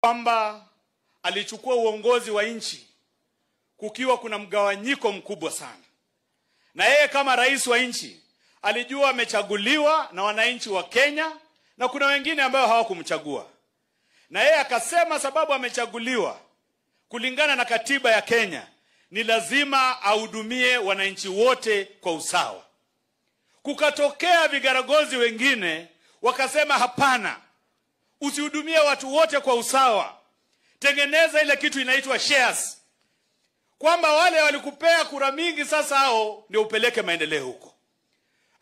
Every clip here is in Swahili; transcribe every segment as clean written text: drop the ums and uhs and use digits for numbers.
kwamba alichukua uongozi wa nchi kukiwa kuna mgawanyiko mkubwa sana. Na yeye kama rais wa nchi alijua amechaguliwa na wananchi wa Kenya na kuna wengine ambao hawakumchagua. Na yeye akasema sababu amechaguliwa kulingana na katiba ya Kenya ni lazima ahudumie wananchi wote kwa usawa. Kukatokea vigaragozi wengine wakasema hapana, usihudumie watu wote kwa usawa. Tengeneza ile kitu inaitwa shares. Kwamba wale walikupea kura mingi sasa hao ndio upeleke maendeleo huko.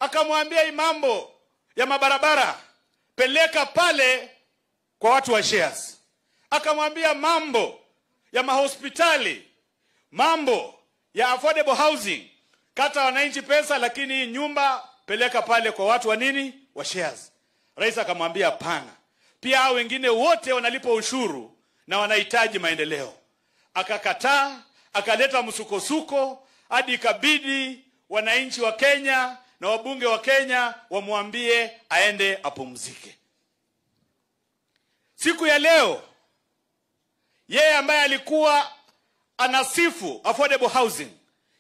Akamwambia hii mambo ya mabarabara peleka pale kwa watu wa shares. Akamwambia mambo ya mahospitali, mambo ya affordable housing, kata wananchi pesa lakini nyumba peleka pale kwa watu wa nini? Wa shares. Rais akamwambia hapana. Pia hao wengine wote wanalipa ushuru na wanahitaji maendeleo. Akakataa, akaleta msukosuko hadi ikabidi wananchi wa Kenya na wabunge wa Kenya wamwambie aende apumzike. Siku ya leo yeye ambaye alikuwa anasifu affordable housing,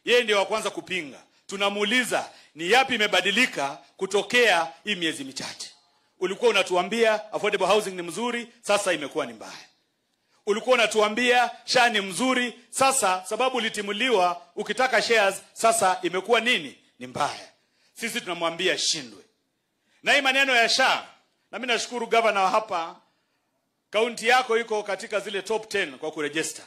yeye ndiye wa kwanza kupinga. Tunamuuliza ni yapi imebadilika kutokea hii miezi michache? Ulikuwa unatuambia affordable housing ni mzuri, sasa imekuwa ni mbaya. Ulikuwa unatuambia SHA ni mzuri, sasa sababu ulitimuliwa ukitaka shares, sasa imekuwa nini? Ni mbaya. Sisi tunamwambia shindwe. Na hii maneno ya SHA, na mimi nashukuru governor hapa, kaunti yako iko katika zile top 10 kwa kuregister.